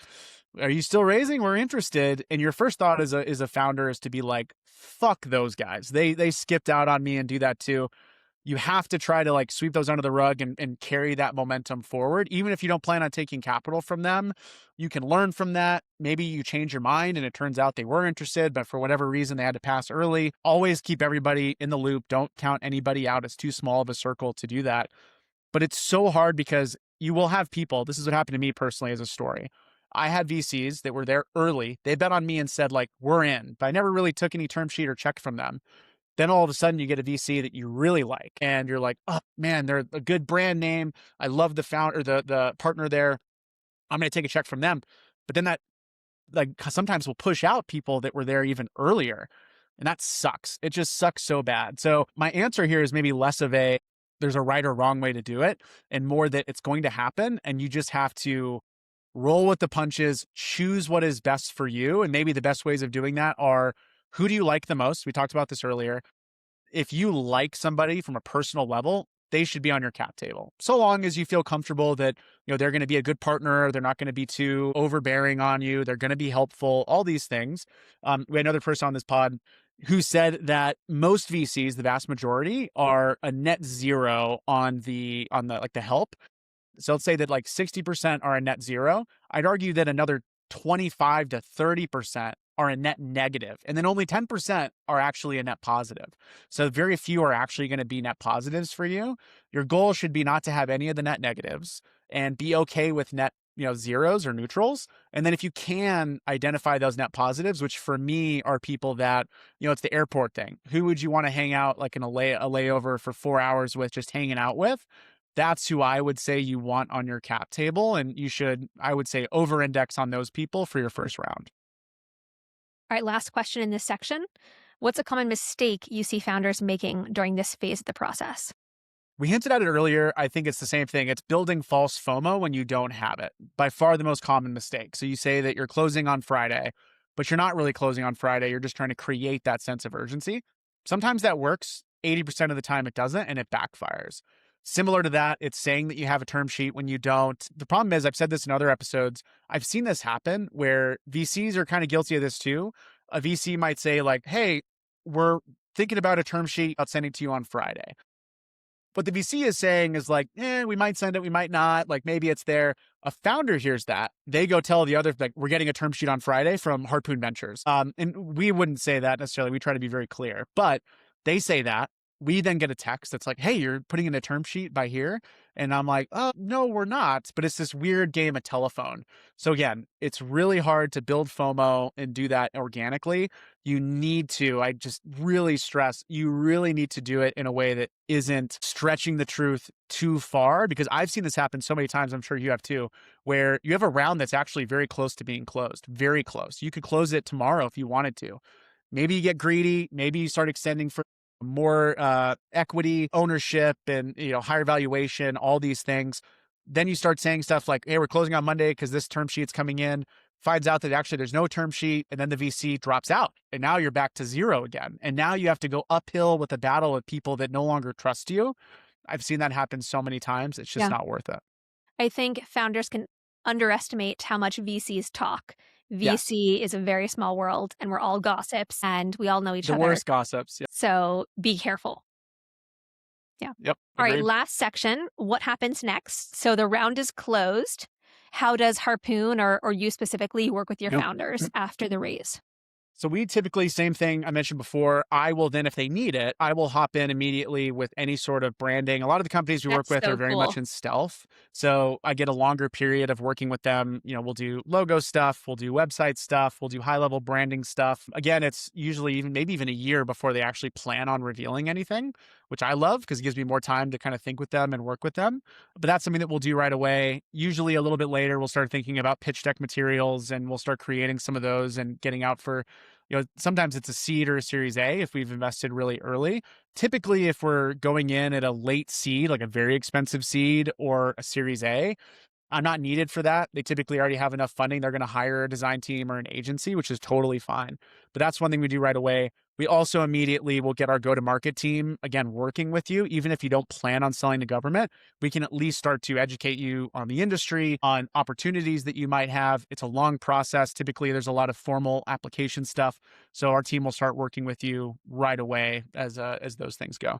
are you still raising? We're interested. And your first thought as a founder is to be like, fuck those guys. They skipped out on me and do that too. You have to try to like sweep those under the rug and carry that momentum forward. Even if you don't plan on taking capital from them, you can learn from that. Maybe you change your mind and it turns out they were interested, but for whatever reason, they had to pass early. Always keep everybody in the loop. Don't count anybody out. It's too small of a circle to do that. But it's so hard because you will have people. This is what happened to me personally as a story. I had VCs that were there early. They bet on me and said, like, we're in, but I never really took any term sheet or check from them. Then all of a sudden you get a VC that you really like and you're like, oh man, they're a good brand name. I love the founder, the partner there. I'm going to take a check from them. But then that like sometimes will push out people that were there even earlier. And that sucks. It just sucks so bad. So my answer here is maybe less of there's a right or wrong way to do it and more that it's going to happen. And you just have to roll with the punches, choose what is best for you. And maybe the best ways of doing that are, who do you like the most? We talked about this earlier. If you like somebody from a personal level, they should be on your cap table. So long as you feel comfortable that, they're going to be a good partner, they're not going to be too overbearing on you, they're going to be helpful, all these things. We had another person on this pod who said that most VCs, the vast majority, are a net zero on the like the help. So let's say that like 60% are a net zero. I'd argue that another 25 to 30% are a net negative, and then only 10% are actually a net positive. So very few are actually going to be net positives for you. Your goal should be not to have any of the net negatives and be okay with net, zeros or neutrals. And then if you can identify those net positives, which for me are people that, it's the airport thing. Who would you want to hang out like in a layover for 4 hours with, just hanging out with? That's who I would say you want on your cap table. And you should, I would say, over index on those people for your first round. All right, last question in this section. What's a common mistake you see founders making during this phase of the process? We hinted at it earlier. I think it's the same thing. It's building false FOMO when you don't have it. By far the most common mistake. So you say that you're closing on Friday, but you're not really closing on Friday. You're just trying to create that sense of urgency. Sometimes that works. 80% of the time it doesn't, and it backfires. Similar to that, it's saying that you have a term sheet when you don't. The problem is, I've said this in other episodes, I've seen this happen where VCs are kind of guilty of this too. A VC might say like, hey, we're thinking about a term sheet. I'll send it to you on Friday. What the VC is saying is like, we might send it, we might not. Like maybe it's there. A founder hears that. They go tell the other, like, we're getting a term sheet on Friday from Harpoon Ventures. And we wouldn't say that necessarily. We try to be very clear, but they say that. We then get a text that's like, hey, you're putting in a term sheet by here. And I'm like, oh, no, we're not. But it's this weird game of telephone. So again, it's really hard to build FOMO and do that organically. You need to, I just really stress, you really need to do it in a way that isn't stretching the truth too far, because I've seen this happen so many times, I'm sure you have too, where you have a round that's actually very close to being closed, very close. You could close it tomorrow if you wanted to. Maybe you get greedy, maybe you start extending for more equity ownership and higher valuation, all these things. Then you start saying stuff like, hey, we're closing on Monday because this term sheet's coming in. Finds out that actually there's no term sheet, and then the VC drops out. And now you're back to zero again. And now you have to go uphill with a battle of people that no longer trust you. I've seen that happen so many times. It's just Yeah. not worth it. I think founders can underestimate how much VCs talk. Yes. VC is a very small world, and we're all gossips, and we all know each The other. worst gossips. Yeah. So be careful. Yeah. Yep. All right, Agreed. last section. What happens next? So the round is closed. How does Harpoon or you specifically work with your Yep. founders after the raise? So we typically, same thing I mentioned before, I will then, if they need it, I will hop in immediately with any sort of branding. A lot of the companies we work That's with so are very cool. much in stealth. So I get a longer period of working with them. We'll do logo stuff, we'll do website stuff, we'll do high level branding stuff. Again, it's usually maybe even a year before they actually plan on revealing anything, which I love because it gives me more time to kind of think with them and work with them. But that's something that we'll do right away. Usually a little bit later, we'll start thinking about pitch deck materials and we'll start creating some of those and getting out for sometimes it's a seed or a series A if we've invested really early. Typically, if we're going in at a late seed, like a very expensive seed or a series A, I'm not needed for that. They typically already have enough funding. They're going to hire a design team or an agency, which is totally fine. But that's one thing we do right away. We also immediately will get our go-to-market team, again, working with you. Even if you don't plan on selling to government, we can at least start to educate you on the industry, on opportunities that you might have. It's a long process. Typically, there's a lot of formal application stuff. So our team will start working with you right away as those things go.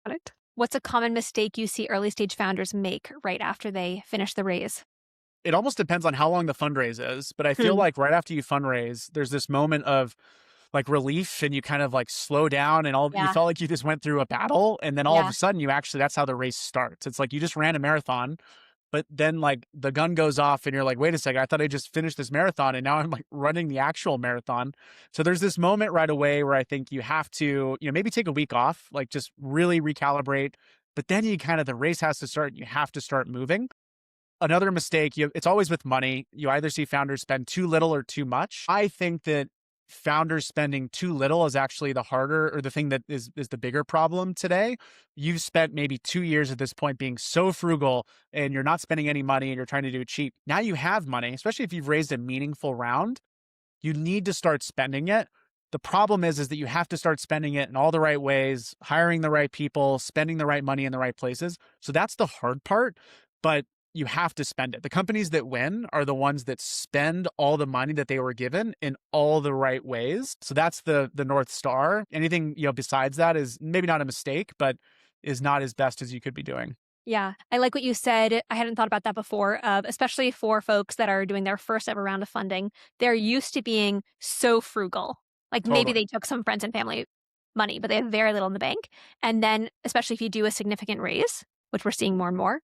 Got it. What's a common mistake you see early stage founders make right after they finish the raise? It almost depends on how long the fundraise is, but I feel like right after you fundraise, there's this moment of like relief and you kind of like slow down and you Yeah. felt like you just went through a battle. And then all of Yeah. a sudden that's how the race starts. It's like you just ran a marathon, but then like the gun goes off and you're like, wait a second, I thought I just finished this marathon and now I'm like running the actual marathon. So there's this moment right away where I think you have to, maybe take a week off, like just really recalibrate. But then the race has to start. You have to start moving. Another mistake, it's always with money. You either see founders spend too little or too much. I think that founders spending too little is actually the harder, or the thing that is the bigger problem today. You've spent maybe 2 years at this point being so frugal and you're not spending any money and you're trying to do it cheap. Now you have money, especially if you've raised a meaningful round. You need to start spending it. The problem is that you have to start spending it in all the right ways, hiring the right people, spending the right money in the right places. So that's the hard part, but you have to spend it. The companies that win are the ones that spend all the money that they were given in all the right ways. So that's the North Star. Anything, besides that is maybe not a mistake, but is not as best as you could be doing. Yeah. I like what you said. I hadn't thought about that before, especially for folks that are doing their first ever round of funding. They're used to being so frugal. Like maybe Totally. they took some friends and family money, but they have very little in the bank. And then, especially if you do a significant raise, which we're seeing more and more,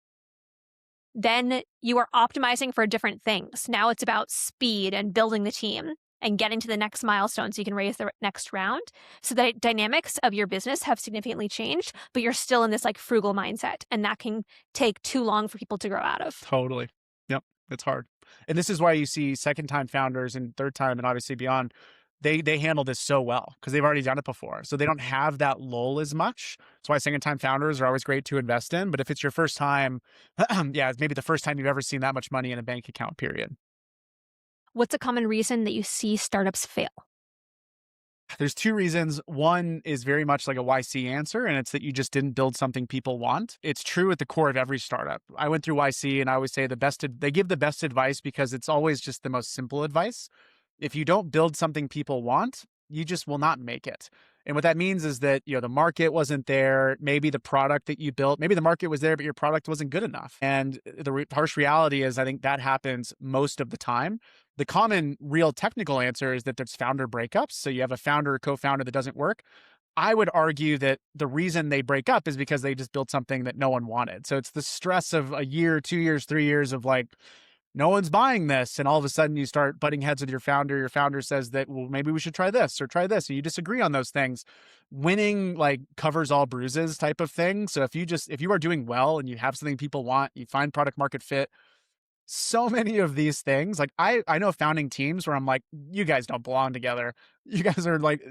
then you are optimizing for different things. Now it's about speed and building the team and getting to the next milestone so you can raise the next round. So the dynamics of your business have significantly changed, but you're still in this like frugal mindset. And that can take too long for people to grow out of. Totally. Yep. It's hard. And this is why you see second time founders and third time and obviously beyond, they handle this so well because they've already done it before. So they don't have that lull as much. That's why second time founders are always great to invest in. But if it's your first time, yeah, it's maybe the first time you've ever seen that much money in a bank account, period. What's a common reason that you see startups fail? There's two reasons. One is very much like a YC answer, and it's that you just didn't build something people want. It's true at the core of every startup. I went through YC and I always say they give the best advice because it's always just the most simple advice. If you don't build something people want, you just will not make it. And what that means is that, the market wasn't there. Maybe the product that you built, maybe the market was there, but your product wasn't good enough. And the harsh reality is I think that happens most of the time. The common real technical answer is that there's founder breakups. So you have a founder or co-founder that doesn't work. I would argue that the reason they break up is because they just built something that no one wanted. So it's the stress of a year, 2 years, 3 years of like, no one's buying this. And all of a sudden you start butting heads with your founder. Your founder says that, well, maybe we should try this or try this. And you disagree on those things. Winning like covers all bruises type of thing. So if you are doing well and you have something people want, you find product market fit, so many of these things, like I know founding teams where I'm like, you guys don't belong together. You guys are like,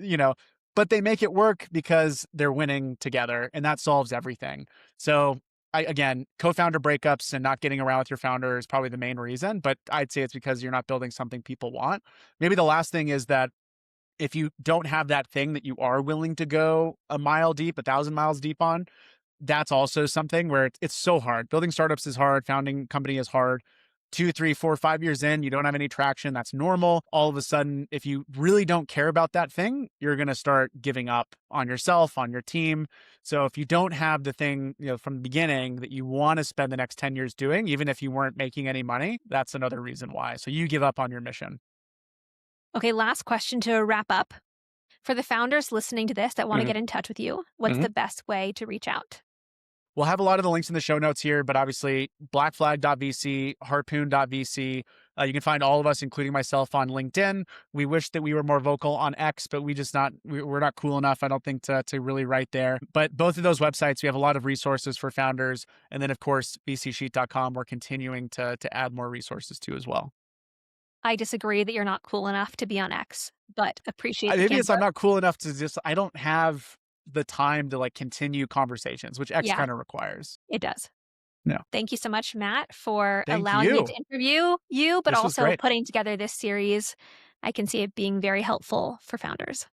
but they make it work because they're winning together, and that solves everything. So again, co-founder breakups and not getting around with your founder is probably the main reason, but I'd say it's because you're not building something people want. Maybe the last thing is that if you don't have that thing that you are willing to go a mile deep, 1,000 miles deep on, that's also something where it's so hard. Building startups is hard. Founding company is hard. 2, 3, 4, 5 years in, you don't have any traction. That's normal. All of a sudden, if you really don't care about that thing, you're going to start giving up on yourself, on your team. So if you don't have the thing, from the beginning that you want to spend the next 10 years doing, even if you weren't making any money, that's another reason why. So you give up on your mission. Okay, last question to wrap up. For the founders listening to this that want to get in touch with you, what's the best way to reach out? We'll have a lot of the links in the show notes here, but obviously blackflag.vc, harpoon.vc. You can find all of us, including myself, on LinkedIn. We wish that we were more vocal on X, but we're not cool enough, I don't think, to really write there. But both of those websites, we have a lot of resources for founders. And then, of course, vcsheet.com, we're continuing to add more resources to as well. I disagree that you're not cool enough to be on X, but appreciate the Maybe it's I'm candor. not cool enough to I don't have the time to continue conversations, which X kind of requires. It does. No. Thank you so much, Matt, for Thank allowing me you. to interview you, but This was also great. putting together this series. I can see it being very helpful for founders.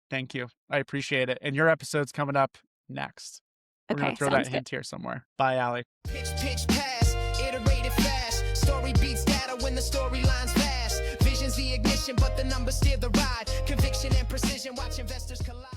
Thank you. I appreciate it. And your episode's coming up next. We're going Okay, to throw sounds that good. hint here somewhere. Bye, Ali. Pitch pass, iterated fast. Story beats data when the storyline's vast. Vision's the ignition, but the numbers steer the ride. Conviction and precision, watch investors collide.